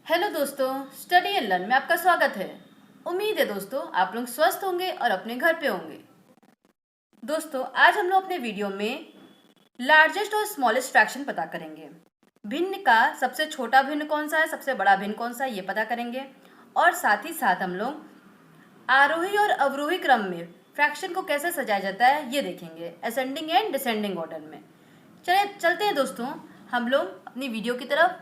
Hello दोस्तों, study and learn में आपका स्वागत है। उम्मीद है दोस्तों आप लोग स्वस्थ होंगे और अपने घर पे होंगे। दोस्तों आज हम लोग अपने वीडियो में लार्जेस्ट और स्मॉलेस्ट फ्रैक्शन पता करेंगे। भिन्न का सबसे छोटा भिन्न कौन सा है, सबसे बड़ा भिन्न कौन सा है, ये पता करेंगे। और साथ ही साथ हम लोग आरोही और अवरोही क्रम में फ्रैक्शन को कैसे सजाया जाता है ये देखेंगे, असेंडिंग एंड डिसेंडिंग ऑर्डर में। चलिए चलते हैं दोस्तों हम लोग अपनी वीडियो की तरफ।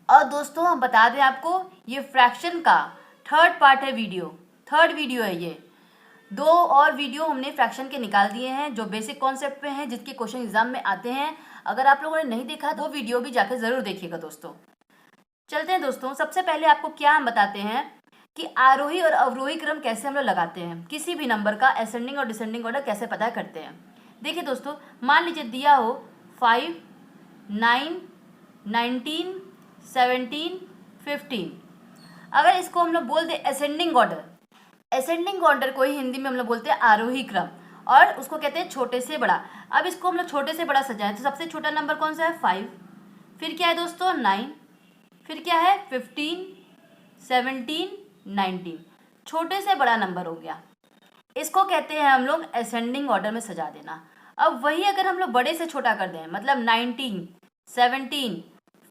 और दोस्तों हम बता दें आपको, ये फ्रैक्शन का थर्ड पार्ट है, थर्ड वीडियो है ये। दो और वीडियो हमने फ्रैक्शन के निकाल दिए हैं जो बेसिक कॉन्सेप्ट पे हैं, जिसके क्वेश्चन एग्जाम में आते हैं। अगर आप लोगों ने नहीं देखा तो वो वीडियो भी जाकर जरूर देखिएगा दोस्तों। चलते हैं दोस्तों, सबसे पहले आपको क्या हम बताते हैं कि आरोही और अवरोही क्रम कैसे हम लोग लगाते हैं, किसी भी नंबर का असेंडिंग और डिसेंडिंग ऑर्डर कैसे पता करते हैं। देखिए दोस्तों, मान लीजिए दिया हो 5, 9, 19, 17, 15। अगर इसको हम लोग बोल दें असेंडिंग ऑर्डर को ही हिंदी में हम लोग बोलते हैं आरोही क्रम, और उसको कहते हैं छोटे से बड़ा। अब इसको हम लोग छोटे से बड़ा सजाएं तो सबसे छोटा नंबर कौन सा है, 5। फिर क्या है दोस्तों, 9। फिर क्या है, 15, 17, 19। छोटे से बड़ा नंबर हो गया, इसको कहते हैं हम लोग असेंडिंग ऑर्डर में सजा देना। अब वही अगर हम लोग बड़े से छोटा कर दें, मतलब 19, 17,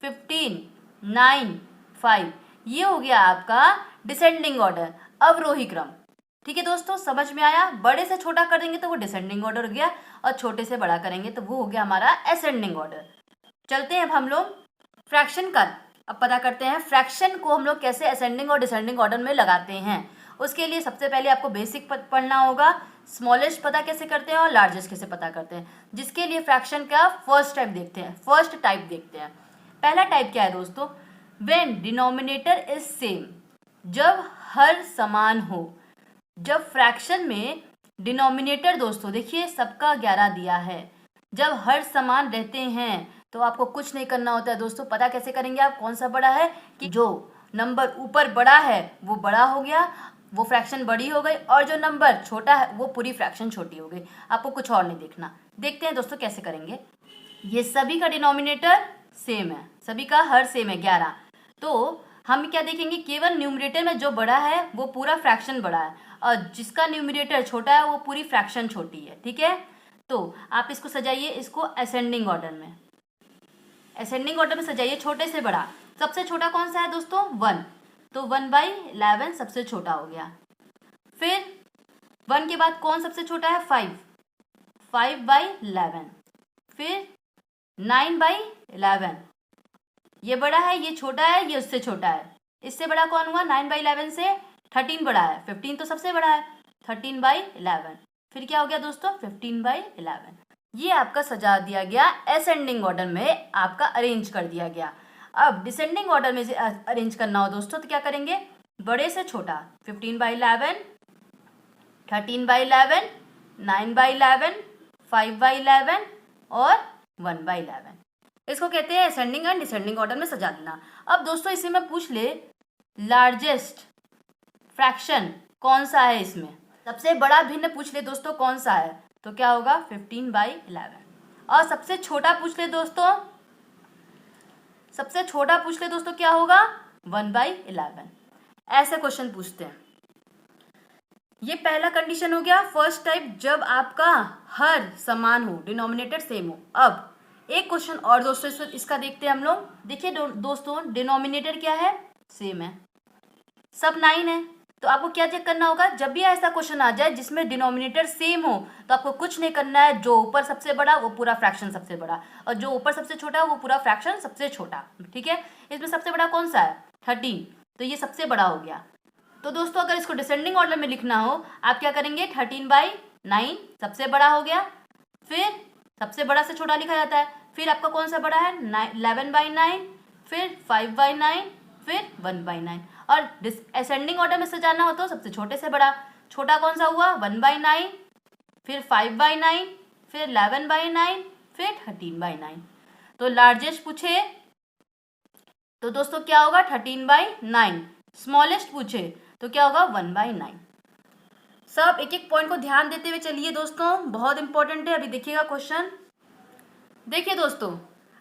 15, 9, 5, ये हो गया आपका डिसेंडिंग ऑर्डर, अवरोही क्रम। ठीक है दोस्तों, समझ में आया। बड़े से छोटा कर देंगे तो वो डिसेंडिंग ऑर्डर हो गया, और छोटे से बड़ा करेंगे तो वो हो गया हमारा असेंडिंग ऑर्डर। चलते हैं अब हम लोग फ्रैक्शन का अब पता करते हैं, फ्रैक्शन को हम लोग कैसे असेंडिंग और डिसेंडिंग ऑर्डर में लगाते हैं। उसके लिए सबसे पहले आपको बेसिक पढ़ना होगा, स्मॉलेस्ट पता कैसे करते हैं और लार्जेस्ट कैसे पता करते हैं, जिसके लिए फ्रैक्शन का फर्स्ट टाइप देखते हैं। पहला टाइप क्या है दोस्तों, व्हेन डिनोमिनेटर इज सेम, जब हर समान हो। जब फ्रैक्शन में डिनोमिनेटर दोस्तों देखिए सबका 11 दिया है, जब हर समान रहते हैं तो आपको कुछ नहीं करना होता है दोस्तों। पता कैसे करेंगे आप कौन सा बड़ा है, कि जो नंबर ऊपर बड़ा है वो बड़ा हो गया, वो फ्रैक्शन बड़ी हो गई, और जो नंबर छोटा है वो पूरी फ्रैक्शन छोटी हो गई। आपको कुछ और नहीं देखना। देखते हैं दोस्तों कैसे करेंगे। ये सभी का डिनोमिनेटर सेम है, सभी का हर सेम है 11, तो हम क्या देखेंगे, केवल न्यूमरेटर में जो बड़ा है वो पूरा फ्रैक्शन बड़ा है, और जिसका न्यूमरेटर छोटा है वो पूरी फ्रैक्शन छोटी है। ठीक है, तो आप इसको सजाइए, इसको असेंडिंग ऑर्डर में सजाइए, छोटे से बड़ा। सबसे छोटा कौन सा है दोस्तों, 1, तो 1/11 सबसे छोटा हो गया। फिर 1 के बाद कौन सबसे छोटा है, 5, 5/11। फिर 9/11, ये बड़ा है, ये छोटा है, ये उससे छोटा है। इससे बड़ा कौन हुआ, 9/11 से 13 बड़ा है, 15 तो सबसे बड़ा है, 13/11। फिर क्या हो गया दोस्तों, 15/11। ये आपका सजा दिया गया, असेंडिंग ऑर्डर में आपका अरेंज कर दिया गया। अब डिसेंडिंग ऑर्डर में से अरेंज करना हो दोस्तों तो क्या करेंगे, बड़े से छोटा, 15/11, 13/11, 9/11, 5/11 और 1/11। इसको कहते हैं असेंडिंग एंड डिसेंडिंग ऑर्डर में सजा देना। अब दोस्तों इसी में पूछ ले लार्जेस्ट फ्रैक्शन कौन सा है, इसमें सबसे बड़ा भिन्न पूछ ले दोस्तों कौन सा है, तो क्या होगा 15/11। और सबसे छोटा पूछ ले दोस्तों, क्या होगा 1/11। ऐसे क्वेश्चन पूछते हैं। ये पहला कंडीशन हो गया, फर्स्ट टाइप, जब आपका हर समान हो, डिनोमिनेटर सेम हो। अब एक क्वेश्चन और दोस्तों इसका देखते हैं हम लोग। देखिए दोस्तों, डिनोमिनेटर क्या है, सेम है, सब 9 है। तो आपको क्या चेक करना होगा, जब भी ऐसा क्वेश्चन आ जाए जिसमें डिनोमिनेटर सेम हो तो आपको कुछ नहीं करना है, जो ऊपर सबसे बड़ा वो पूरा फ्रैक्शन सबसे बड़ा, और जो ऊपर सबसे छोटा वो पूरा फ्रैक्शन सबसे छोटा। ठीक है, इसमें सबसे बड़ा कौन सा है, 13, तो ये सबसे बड़ा हो गया। तो दोस्तों अगर इसको डिसेंडिंग ऑर्डर में लिखना हो आप क्या करेंगे, 13/9 सबसे बड़ा हो गया, फिर सबसे बड़ा से छोटा लिखा जाता है, फिर आपका कौन सा बड़ा है, 11/9, फिर 5/9, फिर 1/9। और असेंडिंग ऑर्डर में सजाना हो तो सबसे छोटे से बड़ा, छोटा कौन सा हुआ 1/9, फिर 5/9, फिर 11/9, फिर 13/9। तो लार्जेस्ट पूछे तो दोस्तों क्या होगा 13/9, स्मॉलेस्ट पूछे तो क्या होगा 1/9। सब एक एक पॉइंट को ध्यान देते हुए चलिए दोस्तों, बहुत इंपॉर्टेंट है। अभी देखिएगा क्वेश्चन। देखिए दोस्तों,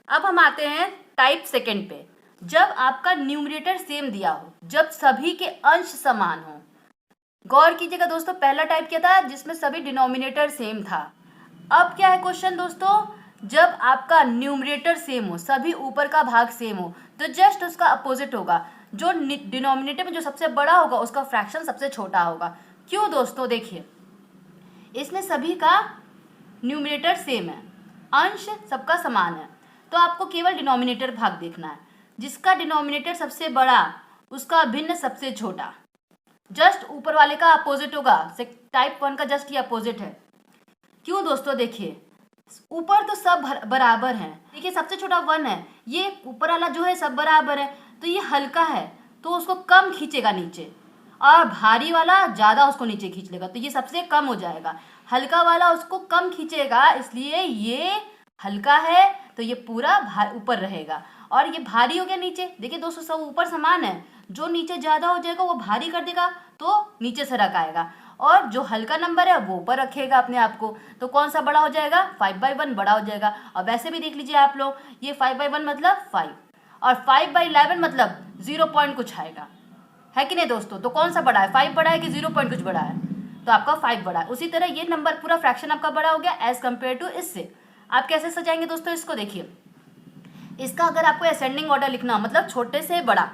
अब हम आते हैं टाइप सेकंड पे। जब आपका न्यूमरेटर सेम दिया हो, जब सभी के अंश समान हो। गौर कीजिएगा दोस्तों, पहला टाइप क्या था जिसमें सभी डिनोमिनेटर सेम था। अब क्या है क्वेश्चन दोस्तों, जब आपका न्यूमरेटर सेम हो, सभी ऊपर का भाग सेम हो, तो जस्ट उसका अपोजिट होगा। जो डिनोमिनेटर में जो सबसे बड़ा होगा उसका फ्रैक्शन सबसे छोटा होगा। क्यों दोस्तों, देखिए इसमें सभी का न्यूमरेटर सेम है, अंश सबका समान है, तो आपको केवल डिनोमिनेटर भाग देखना है। जिसका डिनोमिनेटर सबसे बड़ा उसका भिन्न सबसे छोटा, जस्ट ऊपर वाले का अपोजिट होगा। टाइप 1 का जस्ट ये अपोजिट है। क्यों दोस्तों, देखिए ऊपर तो सब बराबर हैं, देखिए सबसे छोटा 1 है, ये ऊपर वाला जो है सब बराबर है, तो ये हल्का है तो उसको कम खींचेगा नीचे, और भारी वाला ज़्यादा उसको नीचे खींच लेगा, तो ये सबसे कम हो जाएगा। हल्का वाला उसको कम खींचेगा, इसलिए ये हल्का है तो ये पूरा ऊपर रहेगा, और ये भारी हो गया नीचे। देखिए दोस्तों सब ऊपर समान है, जो नीचे ज़्यादा हो जाएगा वो भारी कर देगा तो नीचे सरक आएगा, और जो हल्का नंबर है वो ऊपर रखेगा अपने आप को। तो कौन सा बड़ा हो जाएगा, 5/1 बड़ा हो जाएगा। और वैसे भी देख लीजिए आप लोग, ये 5/1 मतलब 5, और 5/11 मतलब 0 पॉइंट कुछ आएगा, है कि नहीं दोस्तों। तो कौन सा बड़ा है, 5 बड़ा है कि 0 पॉइंट कुछ बड़ा है, तो आपका 5 बड़ा है। उसी तरह ये नंबर पूरा फ्रैक्शन आपका बड़ा हो गया एज कम्पेयर टू इससे। आप कैसे सजाएंगे दोस्तों इसको, देखिए इसका अगर आपको असेंडिंग ऑर्डर लिखना हो, मतलब छोटे से बड़ा,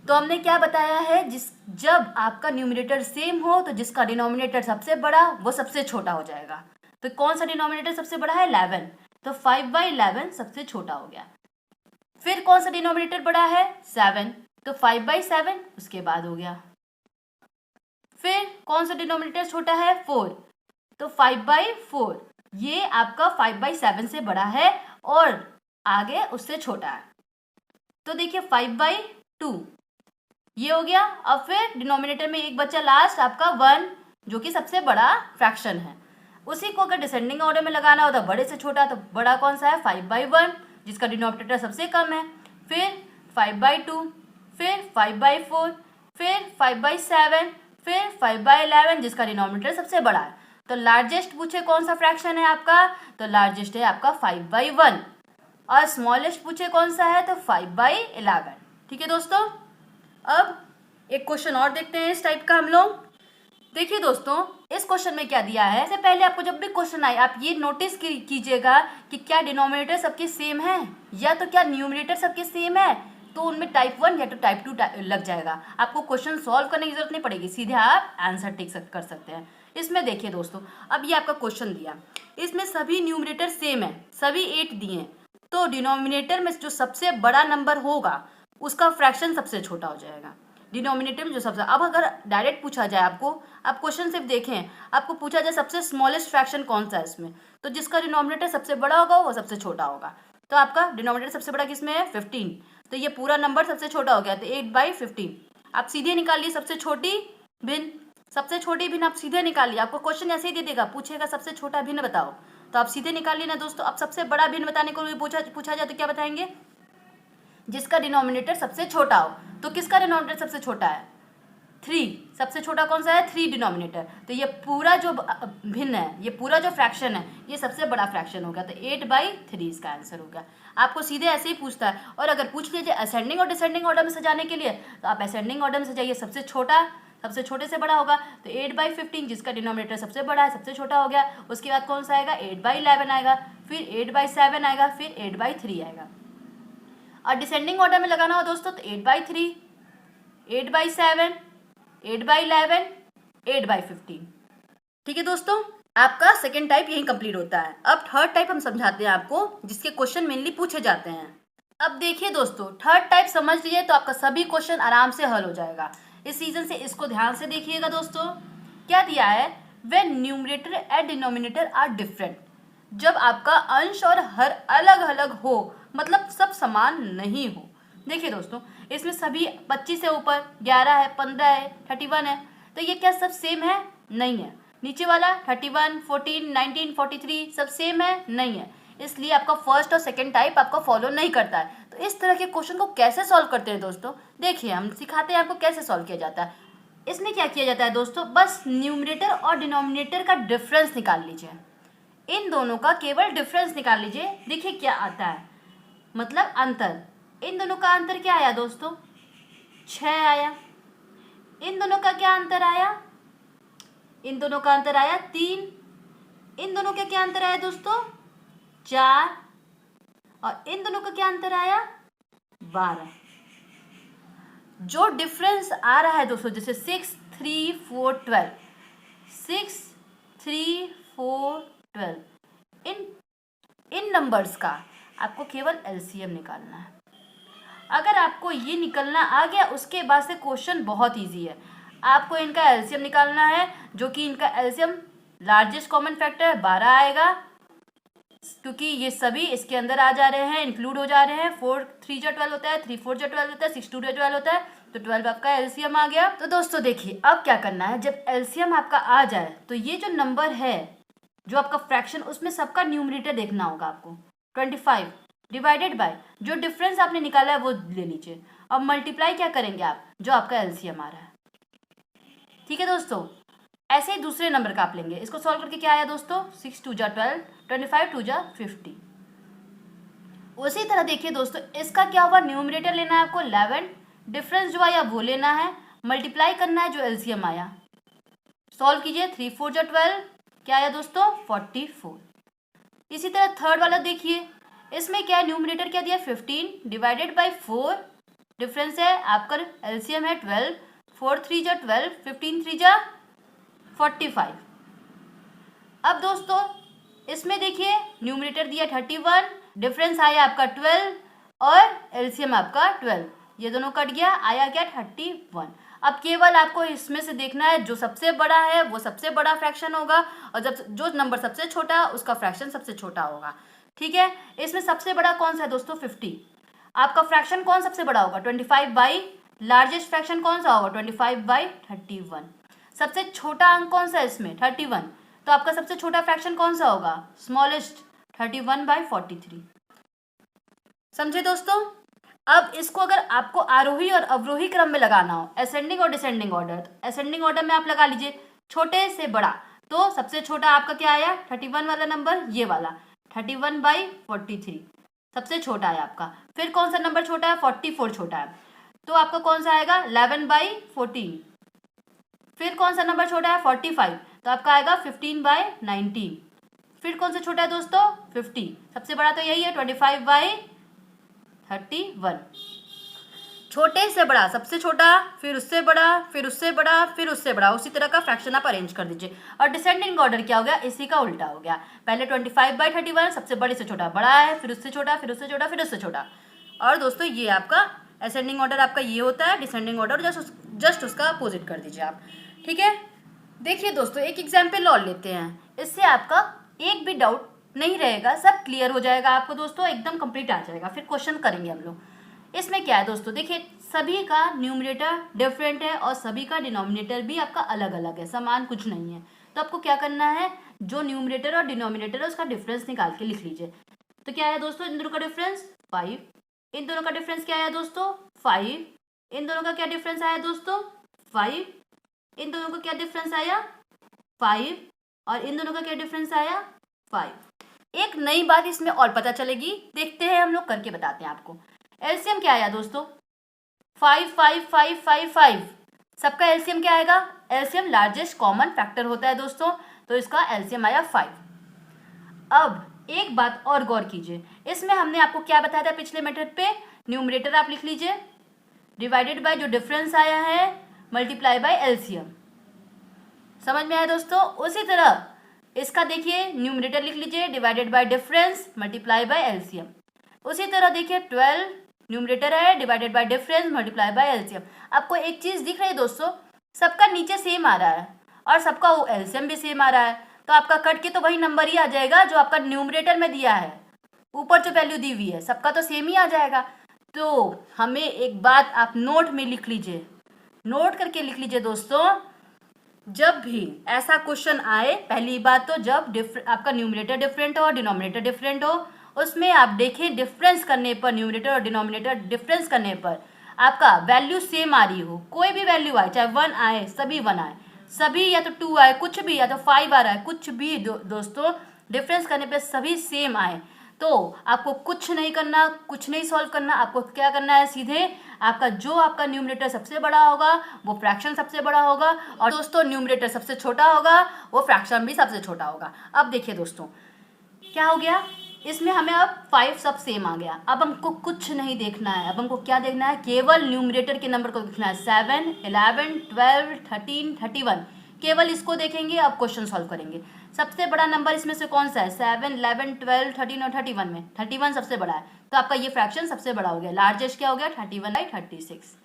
तो हमने क्या बताया है, जब आपका न्यूमरेटर सेम हो तो जिसका डिनोमिनेटर सबसे बड़ा वो सबसे छोटा हो जाएगा। तो कौन सा डिनोमिनेटर सबसे बड़ा है, 11, तो 5/11 सबसे छोटा हो गया। फिर कौन सा डिनोमिनेटर बड़ा है, 7, तो 5/7 उसके बाद हो गया। फिर कौन सा डिनोमिनेटर छोटा है, 4, तो 5/4, ये आपका 5/7 से बड़ा है और आगे उससे छोटा है। तो देखिए 5/2 ये हो गया। अब फिर डिनोमिनेटर में एक बच्चा लास्ट आपका 1, जो कि सबसे बड़ा फ्रैक्शन है। उसी को अगर डिसेंडिंग ऑर्डर में लगाना हो तो बड़े से छोटा, तो बड़ा कौन सा है, 5/1, जिसका डिनोमिनेटर सबसे कम है। फिर 5/2, फिर 5/4, फिर 5/7, फिर 5/11, जिसका डिनोमिनेटर सबसे बड़ा है। तो लार्जेस्ट पूछे कौन सा फ्रैक्शन है आपका, तो लार्जेस्ट है आपका 5/1, और स्मॉलेस्ट पूछे कौन सा है, तो 5/11। ठीक है दोस्तों, अब एक क्वेश्चन और देखते हैं इस टाइप का हम लोग। देखिए दोस्तों इस क्वेश्चन में क्या दिया है, इससे पहले आपको जब भी क्वेश्चन आए आप ये नोटिस कीजिएगा कि क्या डिनोमिनेटर सबके सेम है या तो क्या न्यूमरेटर सबके सेम है, तो उनमें टाइप 1 या तो टाइप 2 लग जाएगा। आपको क्वेश्चन सॉल्व करने की जरूरत नहीं पड़ेगी, सीधे आप आंसर टिक कर सकते हैं। इसमें देखिए दोस्तों, अब ये आपका क्वेश्चन दिया, इसमें सभी न्यूमरेटर सेम है, सभी 8 दिए, तो डिनोमिनेटर में जो सबसे बड़ा नंबर होगा उसका फ्रैक्शन सबसे छोटा हो जाएगा। डिनोमिनेटर में जो सबसे, अब अगर डायरेक्ट पूछा जाए आपको, आप क्वेश्चन सिर्फ देखें, आपको पूछा जाए सबसे स्मॉलेस्ट फ्रैक्शन कौन सा है इसमें, तो जिसका डिनोमिनेटर सबसे बड़ा होगा वो सबसे छोटा होगा। तो आपका डिनोमिनेटर सबसे बड़ा किसमें है, 15, तो ये पूरा नंबर सबसे छोटा हो गया, तो 8/15। आप सीधे निकालिए सबसे छोटी भिन्न, सबसे छोटी भिन्न आप सीधे निकालिए। आपको क्वेश्चन ऐसे ही दे देगा, पूछेगा सबसे छोटा भिन्न बताओ, तो आप सीधे निकालिए ना दोस्तों। अब सबसे बड़ा भिन्न बताने को भी पूछा जाए तो क्या बताएंगे, जिसका डिनोमिनेटर सबसे छोटा हो। तो किसका डिनोमिनेटर सबसे छोटा है, 3, सबसे छोटा कौन सा है, 3 डिनोमिनेटर, तो ये पूरा जो भिन्न है, ये पूरा जो फ्रैक्शन है ये सबसे बड़ा फ्रैक्शन हो गया, तो 8/3 इसका आंसर हो गया। आपको सीधे ऐसे ही पूछता है, और अगर पूछ लीजिए असेंडिंग और डिसेंडिंग ऑर्डर में सजाने के लिए, तो आप असेंडिंग ऑर्डर में सजाइए, सबसे छोटा सबसे छोटे से बड़ा होगा, तो 8/15, जिसका डिनोमिनेटर सबसे बड़ा है सबसे छोटा हो गया। उसके बाद कौन सा आएगा, 8/11 आएगा, फिर 8/7 आएगा, फिर 8/3 आएगा। और डिसेंडिंग ऑर्डर में लगाना हो दोस्तों तो 8/3, 8/7, 8/11, 8/15। ठीक है दोस्तों, आपका सेकेंड टाइप यही कंप्लीट होता है। अब थर्ड टाइप हम समझाते हैं आपको, जिसके क्वेश्चन मेनली पूछे जाते हैं। अब देखिए दोस्तों, थर्ड टाइप समझ लिए तो आपका सभी क्वेश्चन आराम से हल हो जाएगा। इस रीजन से इसको ध्यान से देखिएगा दोस्तों। क्या दिया है, when numerator and denominator are different, जब आपका अंश और हर अलग अलग हो, मतलब सब समान नहीं हो। देखिए दोस्तों, इसमें सभी 25 से ऊपर 11 है, 15 है, 31 है, तो ये क्या सब सेम है, नहीं है। नीचे वाला 31, 14, 19, 43 सब सेम है, नहीं है। इसलिए आपका फर्स्ट और सेकंड टाइप आपको फॉलो नहीं करता है। तो इस तरह के क्वेश्चन को कैसे सॉल्व करते हैं दोस्तों, देखिए हम सिखाते हैं आपको कैसे सॉल्व किया जाता है। इसमें क्या किया जाता है दोस्तों, बस न्यूमरेटर और डिनोमिनेटर का डिफरेंस निकाल लीजिए, इन दोनों का केवल डिफरेंस निकाल लीजिए। देखिए क्या आता है, मतलब अंतर, इन दोनों का अंतर क्या आया दोस्तों? 6 आया। इन दोनों का क्या अंतर आया? इन दोनों का अंतर आया 3। इन दोनों का क्या अंतर आया दोस्तों? 4। और इन दोनों का क्या अंतर आया? 12। जो डिफरेंस आ रहा है दोस्तों, जैसे 6, 3, 4, 12, 6, 3, 4, 12, इन नंबर्स का आपको केवल एलसीएम निकालना है। अगर आपको ये निकलना आ गया, उसके बाद से क्वेश्चन बहुत इजी है। आपको इनका एलसीएम निकालना है, जो कि इनका एलसीएम लार्जेस्ट कॉमन फैक्टर 12 आएगा, क्योंकि ये सभी इसके अंदर आ जा रहे हैं, इंक्लूड हो जा रहे हैं। 4 3 जा 12 होता है, 3 4 जा 12 होता है, 6 2 जा 12 होता है, तो 12 आपका एलसीएम आ गया। तो दोस्तों देखिए, अब क्या करना है, जब एलसीएम आपका आ जाए तो ये जो नंबर है, जो आपका फ्रैक्शन, उसमें सबका न्यूमरेटर देखना होगा आपको। 25 डिवाइडेड बाय जो डिफरेंस आपने निकाला है वो ले लीजिए, अब मल्टीप्लाई क्या करेंगे आप, जो आपका एलसीएम आ रहा है। ठीक है दोस्तों, ऐसे ही दूसरे नंबर का आप लेंगे। इसको सॉल्व करके क्या आया दोस्तों? 6 2 जा 12, 25 2 जा 50। उसी तरह देखिए दोस्तों, इसका क्या हुआ, न्यूमरेटर लेना है आपको 11, डिफरेंस जो आया वो लेना है, मल्टीप्लाई करना है जो एलसीएम आया। सॉल्व कीजिए, 3 4 जा 12, क्या आया दोस्तों? 44। इसी तरह थर्ड वाला देखिए, इसमें क्या है, न्यूमरेटर क्या दिया? 15 डिवाइडेड बाई 4, डिफरेंस है आपका, एलसीएम है 12, 4 3 जा 12, 15 3 जा 45। अब दोस्तों इसमें देखिए, न्यूमरेटर दिया 31, डिफरेंस आया आपका 12 और एलसीएम आपका 12, ये दोनों कट गया, आया क्या? 31। अब केवल आपको इसमें से देखना है, जो सबसे बड़ा है वो सबसे बड़ा फ्रैक्शन होगा, और जब जो नंबर सबसे छोटा है उसका फ्रैक्शन सबसे छोटा होगा। ठीक है, इसमें सबसे बड़ा कौन सा है दोस्तों? 50। आपका फ्रैक्शन कौन सबसे बड़ा होगा? 25 बाई लार्जेस्ट फ्रैक्शन कौन सा होगा? 25 बाई 31। सबसे छोटा अंक कौन सा है इसमें? 31, तो आपका सबसे छोटा फ्रैक्शन कौन सा होगा? Smallest, 31 by 43। समझे दोस्तों? अब इसको अगर आपको आरोही और अवरोही क्रम में लगाना हो, असेंडिंग और डिसेंडिंग ऑर्डर, तो असेंडिंग ऑर्डर में आप लगा लीजिए छोटे से बड़ा। तो सबसे छोटा आपका क्या आया? 31 वाला नंबर, ये वाला 31 बाई 43 सबसे छोटा है आपका। फिर कौन सा नंबर छोटा है? 44 छोटा है, तो आपका कौन सा आएगा? 11 बाई 14। फिर कौन सा नंबर छोटा है? 45, तो आपका आएगा 15 बाई 19। फिर कौन सा छोटा है दोस्तों? 50। सबसे बड़ा तो यही है, 25 बाई 31। छोटे से बड़ा, सबसे छोटा, फिर उससे बड़ा, फिर उससे बड़ा, फिर उससे बड़ा, उसी तरह का फ्रैक्शन आप अरेंज कर दीजिए। और डिसेंडिंग ऑर्डर क्या हो गया? इसी का उल्टा हो गया। पहले 25 बाई 31 सबसे बड़े से छोटा बड़ा है, फिर उससे छोटा, फिर उससे छोटा, फिर उससे छोटा। और दोस्तों ये आपका असेंडिंग ऑर्डर आपका ये होता है, डिसेंडिंग ऑर्डर जस्ट उसका अपोजिट कर दीजिए आप। ठीक है, देखिए दोस्तों एक एग्जाम्पल और लेते हैं, इससे आपका एक भी डाउट नहीं रहेगा, सब क्लियर हो जाएगा आपको दोस्तों, एकदम कंप्लीट आ जाएगा। फिर क्वेश्चन करेंगे हम लोग। इसमें क्या है दोस्तों, देखिए सभी का न्यूमरेटर डिफरेंट है और सभी का डिनोमिनेटर भी आपका अलग अलग है, समान कुछ नहीं है। तो आपको क्या करना है, जो न्यूमरेटर और डिनोमिनेटर है उसका डिफरेंस निकाल के लिख लीजिए। तो क्या है दोस्तों, इन दोनों का डिफरेंस 5, इन दोनों का डिफरेंस क्या आया दोस्तों? 5, इन दोनों का क्या डिफरेंस आया दोस्तों? 5, इन दोनों का क्या डिफरेंस आया? 5, और इन दोनों का क्या डिफरेंस आया? 5। एक नई बात इसमें और पता चलेगी, देखते हैं हम लोग, करके बताते हैं आपको। एलसीएम क्या आया दोस्तों? 5 5 5 5 5, सबका एलसीएम क्या आएगा? एलसीएम लार्जेस्ट कॉमन फैक्टर होता है दोस्तों, तो इसका एलसीएम आया 5। अब एक बात और गौर कीजिए, इसमें हमने आपको क्या बताया था पिछले मेथड पे? न्यूमरेटर आप लिख लीजिए, डिवाइडेड बाय जो डिफरेंस आया है, मल्टीप्लाई बाय एलसीएम। समझ में आया दोस्तों? उसी तरह इसका देखिए, न्यूमरेटर लिख लीजिए, divided by difference multiply by LCM. उसी तरह देखिए 12 न्यूमरेटर है, divided by difference multiply by LCM. आपको एक चीज दिख रही है दोस्तों, सबका नीचे सेम आ रहा है और सबका एलसीएम भी सेम आ रहा है, तो आपका कट के तो वही नंबर ही आ जाएगा जो आपका न्यूमरेटर में दिया है, ऊपर जो वैल्यू दी हुई है सबका तो सेम ही आ जाएगा। तो हमें एक बात आप नोट में लिख लीजिए, नोट करके लिख लीजिए दोस्तों, जब भी ऐसा क्वेश्चन आए, पहली बात तो जब आपका न्यूमरेटर डिफरेंट हो और डिनोमिनेटर डिफरेंट हो, उसमें आप देखें डिफरेंस करने पर, न्यूमरेटर और डिनोमिनेटर डिफरेंस करने पर आपका वैल्यू सेम आ रही हो, कोई भी वैल्यू आए, चाहे 1 आए, सभी 1 आए, सभी या तो 2 आए, कुछ भी, या तो 5 आ रहा है, कुछ भी दोस्तों डिफरेंस करने पर सभी सेम आए, तो आपको कुछ नहीं करना, कुछ नहीं सॉल्व करना, आपको क्या करना है, सीधे आपका जो आपका न्यूमरेटर सबसे बड़ा होगा वो फ्रैक्शन सबसे बड़ा होगा, और दोस्तों न्यूमरेटर सबसे छोटा होगा वो फ्रैक्शन भी सबसे छोटा होगा। अब देखिए दोस्तों क्या हो गया, इसमें हमें अब 5 सब सेम आ गया। अब हमको कुछ नहीं देखना है, अब हमको क्या देखना है, केवल न्यूमरेटर के नंबर को देखना है, 7, 11, 12, 13, 31, केवल इसको देखेंगे। अब क्वेश्चन सॉल्व करेंगे। सबसे बड़ा नंबर इसमें से कौन सा है, 7, 11, 12, 13 और 31 में 31 सबसे बड़ा है, तो आपका ये फ्रैक्शन सबसे बड़ा हो गया। लार्जेस्ट क्या हो गया, 31/36।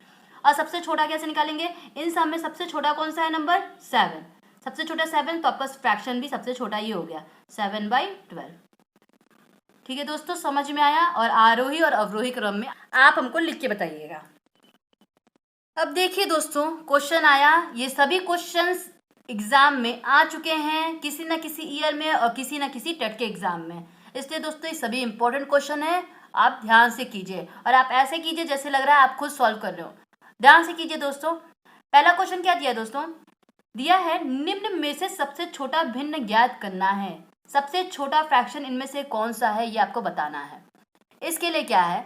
और सबसे छोटा कैसे निकालेंगे, इन सब में सबसे छोटा कौन सा है, नंबर 7, सबसे छोटा 7, तो आपका फ्रैक्शन भी सबसे छोटा ही हो गया, 7/12। ठीक है दोस्तों, समझ में आया। और आरोही और अवरोही क्रम में आप हमको लिख के बताइएगा। अब देखिए दोस्तों क्वेश्चन आया, ये सभी क्वेश्चंस एग्जाम में आ चुके हैं किसी ना किसी ईयर में और किसी ना किसी टेट के एग्जाम में, इसलिए दोस्तों ये सभी इंपॉर्टेंट क्वेश्चन है, आप ध्यान से कीजिए और आप ऐसे कीजिए जैसे लग रहा है आप खुद सॉल्व कर रहे हो। ध्यान से कीजिए दोस्तों। पहला क्वेश्चन क्या दिया दोस्तों, दिया है निम्न में से सबसे छोटा भिन्न ज्ञात करना है, सबसे छोटा फ्रैक्शन इनमें से कौन सा है ये आपको बताना है। इसके लिए क्या है,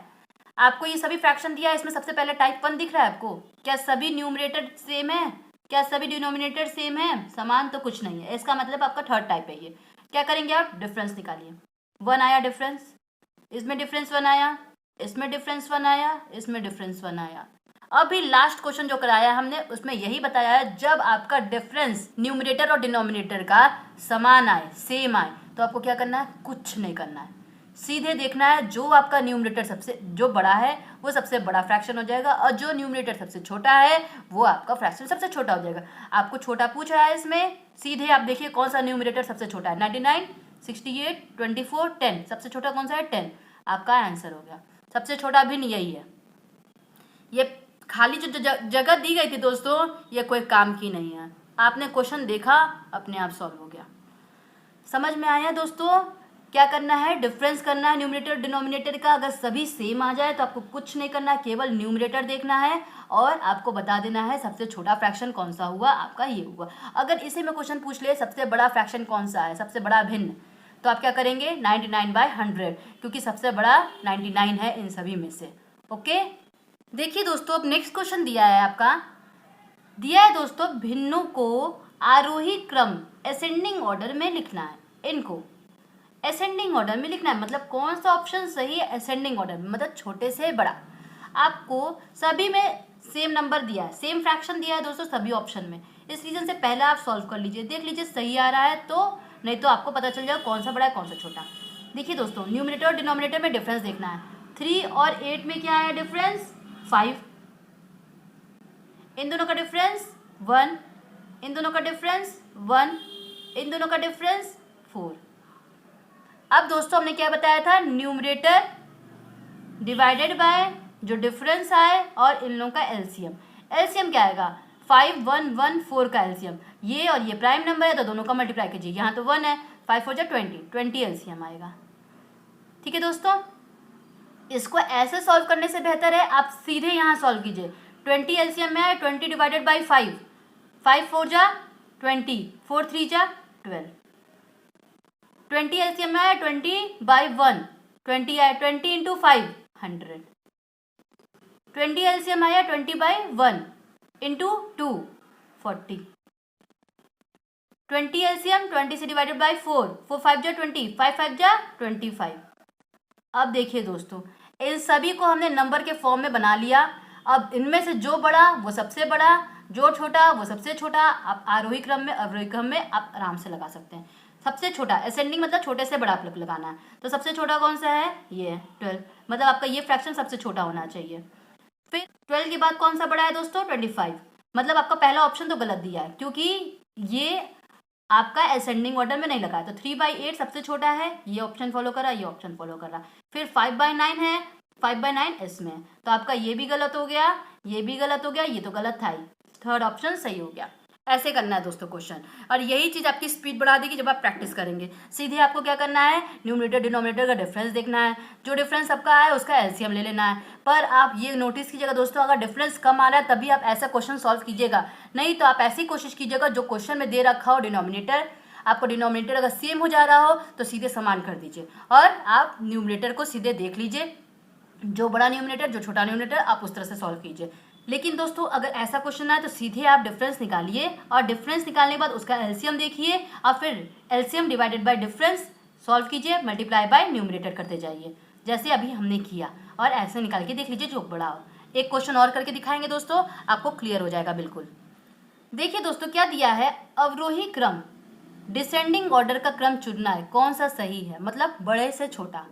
आपको ये सभी फ्रैक्शन दिया है, इसमें सबसे पहले टाइप 1 दिख रहा है आपको, क्या सभी न्यूमरेटर सेम है, क्या सभी डिनोमिनेटर सेम है, समान तो कुछ नहीं है, इसका मतलब आपका थर्ड टाइप है ये। क्या करेंगे आप, डिफरेंस निकालिए। 1 आया डिफरेंस, इसमें डिफरेंस 1 आया, इसमें डिफरेंस 1 आया, इसमें डिफरेंस 1 आया। अभी लास्ट क्वेश्चन जो कराया हमने उसमें यही बताया है, जब आपका डिफरेंस न्यूमरेटर और डिनोमिनेटर का समान आए, सेम आए, तो आपको क्या करना है, कुछ नहीं करना है, सीधे देखना है जो आपका न्यूमरेटर सबसे जो बड़ा है वो सबसे बड़ा फ्रैक्शन हो जाएगा, और जो न्यूमरेटर सबसे छोटा है वो आपका फ्रैक्शन सबसे छोटा हो जाएगा। आपको छोटा पूछ रहा है इसमें, सीधे आप देखिए कौन सा न्यूमरेटर सबसे छोटा है, 99, 68, 24, 10, सबसे छोटा कौन सा है, 10, आपका आंसर हो गया। सबसे छोटा भिन्न यही है। ये खाली जो जगह दी गई थी दोस्तों ये कोई काम की नहीं है, आपने क्वेश्चन देखा अपने आप सॉल्व हो गया। समझ में आया दोस्तों, क्या करना है, डिफरेंस करना है न्यूमरेटर डिनोमिनेटर का, अगर सभी सेम आ जाए तो आपको कुछ नहीं करना है, केवल न्यूमरेटर देखना है और आपको बता देना है सबसे छोटा फ्रैक्शन कौन सा हुआ, आपका ये हुआ। अगर इसी में क्वेश्चन पूछ ले सबसे बड़ा फ्रैक्शन कौन सा है, सबसे बड़ा भिन्न, तो आप क्या करेंगे, 99/100, क्योंकि सबसे बड़ा 99 है इन सभी में से। ओके, देखिए दोस्तों अब नेक्स्ट क्वेश्चन दिया है आपका, दिया है दोस्तों भिन्नों को आरोही क्रम असेंडिंग ऑर्डर में लिखना है, इनको असेंडिंग ऑर्डर में लिखना है, मतलब कौन सा ऑप्शन सही है, असेंडिंग ऑर्डर में, मतलब छोटे से बड़ा। आपको सभी में सेम नंबर दिया है, सेम फ्रैक्शन दिया है दोस्तों सभी ऑप्शन में, इस रीजन से पहले आप सॉल्व कर लीजिए, देख लीजिए सही आ रहा है तो, नहीं तो आपको पता चल जाएगा कौन सा बड़ा है कौन सा छोटा। देखिए दोस्तों न्यूमरेटर और डिनोमिनेटर में डिफरेंस देखना है, 3 और 8 में क्या है डिफरेंस, 5, इन दोनों का डिफरेंस 1, इन दोनों का डिफरेंस 1, इन दोनों का डिफरेंस 4। अब दोस्तों हमने क्या बताया था, न्यूमरेटर डिवाइडेड बाय जो डिफरेंस आए और इन लोगों का एलसीएम। एलसीएम क्या आएगा, 5, 1, 1, 4 का एलसीएम, ये और ये प्राइम नंबर है तो दोनों का मल्टीप्लाई कीजिए, यहाँ तो 1 है, 5 4 20 एलसीएम आएगा। ठीक है दोस्तों, इसको ऐसे सॉल्व करने से बेहतर है आप सीधे यहाँ सॉल्व कीजिए, 20 एलसीएम में है, 20 डिवाइडेड बाई 5, 5 4 जा 20, 4 3 जा 12, 20 एलसीएम में है 20/1, 20 आया 20 इंटू 5 100, 20 एलसीएम आया 20/1 इंटू 2 40, 20 एलसीएम 20 से डिवाइडेड बाई 4, 4 5 जा 20, 5 5 जा 25। अब देखिए दोस्तों इन सभी को हमने नंबर के फॉर्म में बना लिया, अब इनमें से जो बड़ा वो सबसे बड़ा, जो छोटा वो सबसे छोटा, आप आरोही क्रम में अवरोही क्रम में आप आराम से लगा सकते हैं। सबसे छोटा असेंडिंग मतलब छोटे से बड़ा आप लगाना है, तो सबसे छोटा कौन सा है, ये 12, मतलब आपका ये फ्रैक्शन सबसे छोटा होना चाहिए। फिर 12 के बाद कौन सा बड़ा है दोस्तों, 25, मतलब आपका पहला ऑप्शन तो गलत दिया है क्योंकि ये आपका असेंडिंग ऑर्डर में नहीं लगा है, तो 3/8 सबसे छोटा है, ये ऑप्शन फॉलो कर रहा है, ये ऑप्शन फॉलो कर रहा है। फिर 5/9 है, 5/9 इसमें, तो आपका ये भी गलत हो गया, ये भी गलत हो गया, ये तो गलत था ही, थर्ड ऑप्शन सही हो गया। ऐसे करना है दोस्तों क्वेश्चन, और यही चीज़ आपकी स्पीड बढ़ा देगी जब आप प्रैक्टिस करेंगे। सीधे आपको क्या करना है, न्यूमरेटर डिनोमिनेटर का डिफरेंस देखना है, जो डिफरेंस आपका है उसका एलसीएम ले लेना है। पर आप ये नोटिस कीजिएगा दोस्तों, अगर डिफरेंस कम आ रहा है तभी आप ऐसा क्वेश्चन सॉल्व कीजिएगा, नहीं तो आप ऐसी कोशिश कीजिएगा जो क्वेश्चन में दे रखा हो डिनोमिनेटर आपको डिनोमिनेटर अगर सेम हो जा रहा हो तो सीधे समान कर दीजिए और आप न्यूमरेटर को सीधे देख लीजिए, जो बड़ा न्यूमरेटर जो छोटा न्यूमरेटर, आप उस तरह से सॉल्व कीजिए। लेकिन दोस्तों अगर ऐसा क्वेश्चन आए तो सीधे आप डिफरेंस निकालिए और डिफरेंस निकालने के बाद उसका एलसीएम देखिए और फिर LCM divided by difference solve कीजिए, मल्टीप्लाई बाय न्यूमरेटर करते जाइए जैसे अभी हमने किया और ऐसे निकाल के देख लीजिए जो बड़ा हो। एक क्वेश्चन और करके दिखाएंगे दोस्तों, आपको क्लियर हो जाएगा बिल्कुल। देखिए दोस्तों क्या दिया है, अवरोही क्रम डिसेंडिंग ऑर्डर का क्रम चुनना है, कौन सा सही है, मतलब बड़े से छोटा।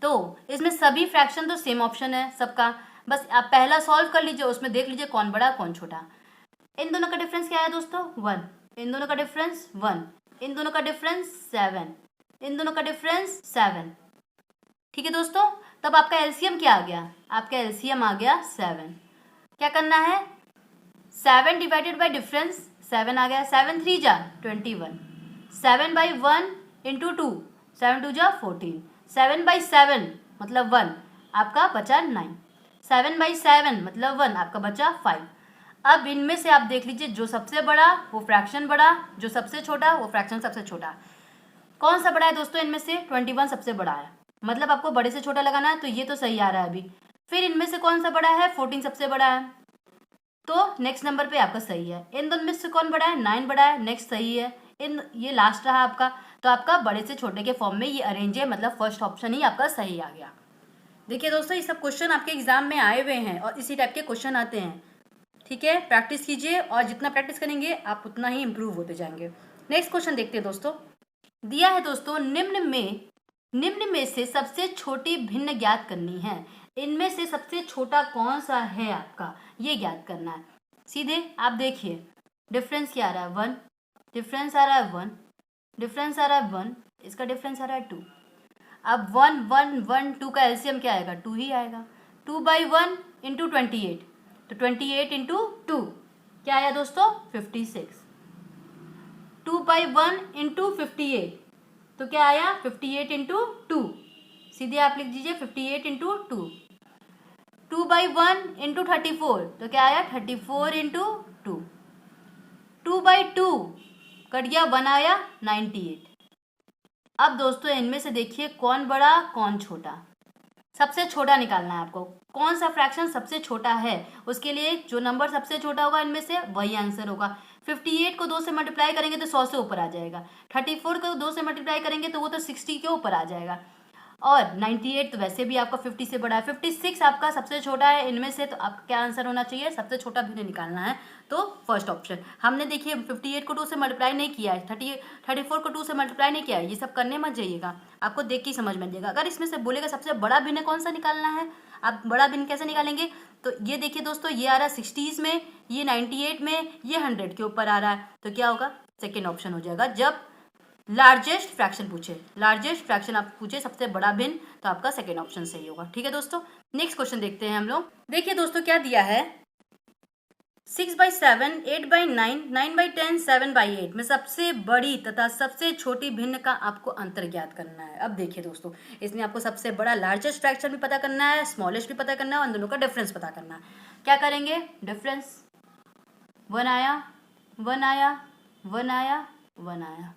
तो इसमें सभी फ्रैक्शन तो सेम ऑप्शन है सबका, बस आप पहला सॉल्व कर लीजिए, उसमें देख लीजिए कौन बड़ा कौन छोटा। इन दोनों का डिफरेंस क्या है दोस्तों, 1, इन दोनों का डिफरेंस 1, इन दोनों का डिफरेंस 7, इन दोनों का डिफरेंस 7। ठीक है दोस्तों, तब आपका एलसीएम क्या आ गया, आपका एलसीएम आ गया 7। क्या करना है, 7 डिवाइडेड बाय डिफरेंस 7 आ गया, 7 3 जा 21, 7 बाई 1 इंटू 2, 7 2 जा 14, 7 बाई 7 मतलब 1 आपका बचा 9, 7 बाई 7 मतलब 1 आपका बचा 5। अब इनमें से आप देख लीजिए जो सबसे बड़ा वो फ्रैक्शन बड़ा, जो सबसे छोटा वो फ्रैक्शन सबसे छोटा। कौन सा बड़ा है दोस्तों इनमें से, 21 सबसे बड़ा है, मतलब आपको बड़े से छोटा लगाना है, तो ये तो सही आ रहा है अभी। फिर इनमें से कौन सा बड़ा है, 14 सबसे बड़ा है, तो नेक्स्ट नंबर पे आपका सही है। इन दोनों में से कौन बड़ा है, 9 बड़ा है, नेक्स्ट सही है। ये लास्ट रहा आपका, तो आपका बड़े से छोटे के फॉर्म में ये अरेंज है, मतलब फर्स्ट ऑप्शन ही आपका सही आ गया। देखिए दोस्तों ये सब क्वेश्चन आपके एग्जाम में आए हुए हैं और इसी टाइप के क्वेश्चन आते हैं। ठीक है, प्रैक्टिस कीजिए और जितना प्रैक्टिस करेंगे आप उतना ही इम्प्रूव होते जाएंगे। नेक्स्ट क्वेश्चन देखते हैं दोस्तों। दिया है दोस्तों, निम्न में से सबसे छोटी भिन्न ज्ञात करनी है। इनमें से सबसे छोटा कौन सा है आपका, ये ज्ञात करना है। सीधे आप देखिए डिफरेंस क्या आ रहा है, 1, डिफरेंस आ रहा है 1, डिफरेंस आ रहा है 1, इसका डिफरेंस आ रहा है 2। अब 1 1 1 2 का एलसीएम क्या आएगा, 2 ही आएगा। 2 बाई 1 इंटू 28, तो 28 इंटू 2 क्या आया दोस्तों, 56। 2 बाई 1 इंटू 58 तो क्या आया, 58 इंटू 2, सीधे आप लिख दीजिए 58 इंटू 2। 2 बाई 1 इंटू 34 तो क्या आया, 34 इंटू 2। 2 बाई 2 कट गया, 1 आया, 98। अब दोस्तों इनमें से देखिए कौन बड़ा कौन छोटा, सबसे छोटा निकालना है आपको। कौन सा फ्रैक्शन सबसे छोटा है, उसके लिए जो नंबर सबसे छोटा होगा इनमें से वही आंसर होगा। 58 को 2 से मल्टीप्लाई करेंगे तो 100 से ऊपर आ जाएगा, 34 को 2 से मल्टीप्लाई करेंगे तो वो तो 60 के ऊपर आ जाएगा, और 98 तो वैसे भी आपका 50 से बड़ा है। 56 आपका सबसे छोटा है इनमें से, तो आपका क्या आंसर होना चाहिए, सबसे छोटा भिन्न निकालना है, तो फर्स्ट ऑप्शन। हमने देखिए 58 को 2 से मल्टीप्लाई नहीं किया है, 34 को 2 से मल्टीप्लाई नहीं किया है, ये सब करने मत जाइएगा, आपको देख के ही समझ में आइएगा। अगर इसमें से बोलेगा सबसे बड़ा भिन्न कौन सा निकालना है, आप बड़ा भिन्न कैसे निकालेंगे, तो ये देखिए दोस्तों ये आ रहा है 60s में, ये 98 में, ये 100 के ऊपर आ रहा है, तो क्या होगा, सेकेंड ऑप्शन हो जाएगा। जब लार्जेस्ट फ्रैक्शन पूछे, लार्जेस्ट फ्रैक्शन आप पूछे सबसे बड़ा भिन्न, तो आपका सेकेंड ऑप्शन सही होगा। ठीक है दोस्तों, नेक्स्ट क्वेश्चन देखते हैं हम लोग। देखिए दोस्तों क्या दिया है, 6 बाई 7, 8 बाई 9, 9 बाई 10, 7 बाई 8 में सबसे बड़ी तथा सबसे छोटी भिन्न का आपको अंतर ज्ञात करना है। अब देखिए दोस्तों इसमें आपको सबसे बड़ा लार्जेस्ट फ्रैक्शन भी पता करना है, स्मॉलेस्ट भी पता करना है, और उन दोनों का डिफरेंस पता करना है। क्या करेंगे, डिफरेंस 1 आया 1 आया 1 आया 1 आया,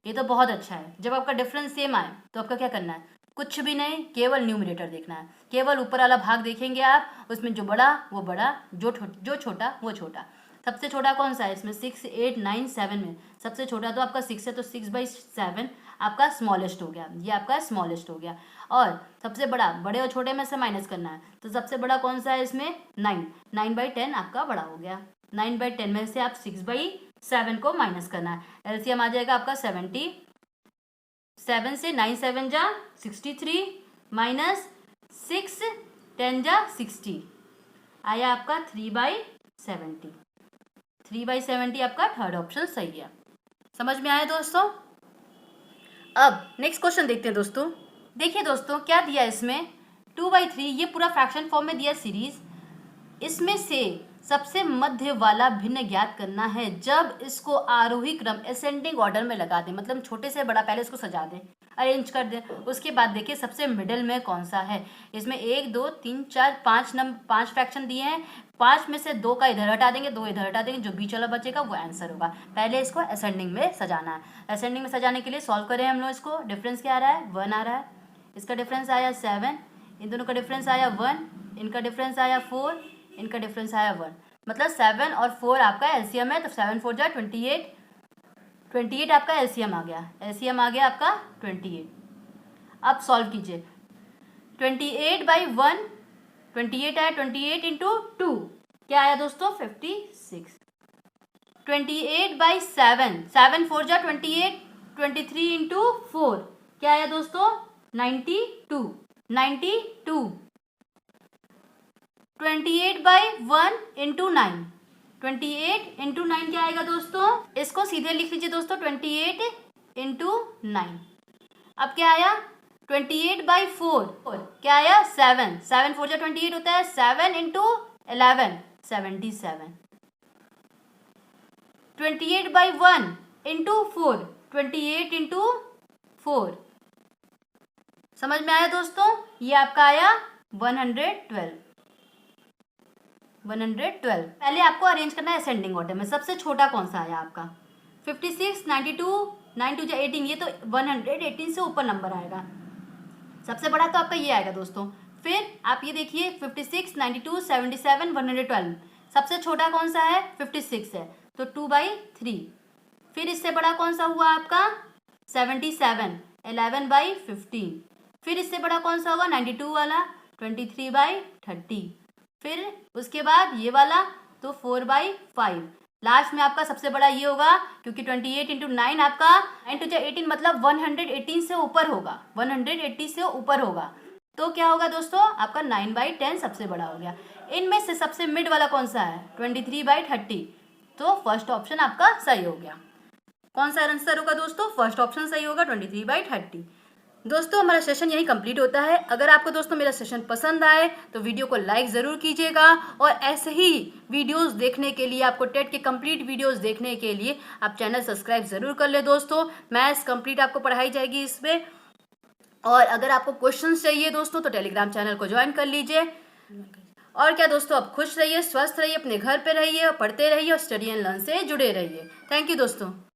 ये तो बहुत अच्छा है। जब आपका डिफरेंस सेम आए तो आपका क्या करना है, कुछ भी नहीं, केवल न्यूमरेटर देखना है, केवल ऊपर वाला भाग देखेंगे आप, उसमें जो बड़ा वो बड़ा, जो छोटा वो छोटा। सबसे छोटा कौन सा है इसमें, 6 8 9 7 में सबसे छोटा तो आपका 6 है, तो 6 बाई 7 आपका स्मॉलेस्ट हो गया, ये आपका स्मॉलेस्ट हो गया। और सबसे बड़ा, बड़े और छोटे में से माइनस करना है, तो सबसे बड़ा कौन सा है इसमें, 9, 9 बाई 10 आपका बड़ा हो गया। 9 बाई 10 में से आप 6 बाई 7 को माइनस करना है, एलसीएम आ जाएगा आपका 70। 7 से 9 7 जा 63 माइनस 6 10 जा 60 आया आपका 3 बाई 70। 3 बाई 70 आपका थर्ड ऑप्शन सही है। समझ में आया दोस्तों। अब नेक्स्ट क्वेश्चन देखते हैं दोस्तों। देखिए दोस्तों क्या दिया इसमें, 2 बाई 3, ये पूरा फ्रैक्शन फॉर्म में दिया सीरीज। इसमें से सबसे मध्य वाला भिन्न ज्ञात करना है जब इसको आरोही क्रम असेंडिंग ऑर्डर में लगा दें, मतलब छोटे से बड़ा पहले इसको सजा दें। अरेंज कर दें। उसके बाद देखिए सबसे मिडिल में कौन सा है, इसमें 1 2 3 4 5 फ्रैक्शन दिए हैं, 5 में से 2 का इधर हटा देंगे, 2 इधर हटा देंगे, जो बीच वाला बचेगा वो आंसर होगा। पहले इसको असेंडिंग में सजाना है। असेंडिंग में सजाने के लिए सॉल्व करें हम लोग इसको। डिफरेंस क्या आ रहा है, 1 आ रहा है, इसका डिफरेंस आया 7, इन दोनों का डिफरेंस आया 1, इनका डिफरेंस आया 4, इनका डिफरेंस आया 1, मतलब 7 और 4 आपका एलसीएम है, तो 7 4 जा 28, 28 आपका एलसीएम आ गया, एलसीएम आ गया आपका 28। अब सॉल्व कीजिए, 28/1, 28 आया, 28 इंटू 2 क्या आया दोस्तों 56, 28/7, 7 4 जा 28, 23 इंटू 4 क्या आया दोस्तों 92, 92, 28/1 इंटू 9, 28 इंटू 9 क्या आएगा दोस्तों, इसको सीधे लिख लीजिए दोस्तों 28 इंटू 9। अब क्या आया 28/4 क्या आया 7, 7 4 जा 28 होता है, 7 इंटू 11 77, 28/1 इंटू 4 28 इंटू 4, समझ में आया दोस्तों, ये आपका आया 112। पहले आपको अरेंज करना है असेंडिंग ऑर्डर में। सबसे छोटा कौन सा आया आपका 56, 92, 92 जा 18, ये तो 118 से ऊपर नंबर आएगा। सबसे बड़ा तो आपका ये आएगा दोस्तों। फिर आप ये देखिए 56, 92, 77, 112, सबसे छोटा कौन सा है 56 है, तो 2/3। फिर इससे बड़ा कौन सा हुआ आपका 77, 11/15। फिर इससे बड़ा कौन सा होगा 92 वाला 23/30। फिर उसके बाद ये वाला तो 4/5। लास्ट में आपका सबसे बड़ा ये होगा, क्योंकि 28 इंटू 9 आपका 9 टू 18 मतलब 118 से ऊपर होगा, 180 से ऊपर होगा। तो क्या होगा दोस्तों आपका 9/10 सबसे बड़ा हो गया। इनमें से सबसे मिड वाला कौन सा है 23/30, तो फर्स्ट ऑप्शन आपका सही हो गया। कौन सा आंसर होगा दोस्तों, फर्स्ट ऑप्शन सही होगा 23/30। दोस्तों हमारा सेशन यही कंप्लीट होता है। अगर आपको दोस्तों मेरा सेशन पसंद आए तो वीडियो को लाइक ज़रूर कीजिएगा, और ऐसे ही वीडियोस देखने के लिए, आपको टेट के कंप्लीट वीडियोस देखने के लिए आप चैनल सब्सक्राइब ज़रूर कर ले दोस्तों। मैथ्स कंप्लीट आपको पढ़ाई जाएगी इसमें। और अगर आपको क्वेश्चंस चाहिए दोस्तों तो टेलीग्राम चैनल को ज्वाइन कर लीजिए। और क्या दोस्तों, आप खुश रहिए, स्वस्थ रहिए, अपने घर पे रहिए, पढ़ते रहिए और स्टडी एंड लर्न से जुड़े रहिए। थैंक यू दोस्तों।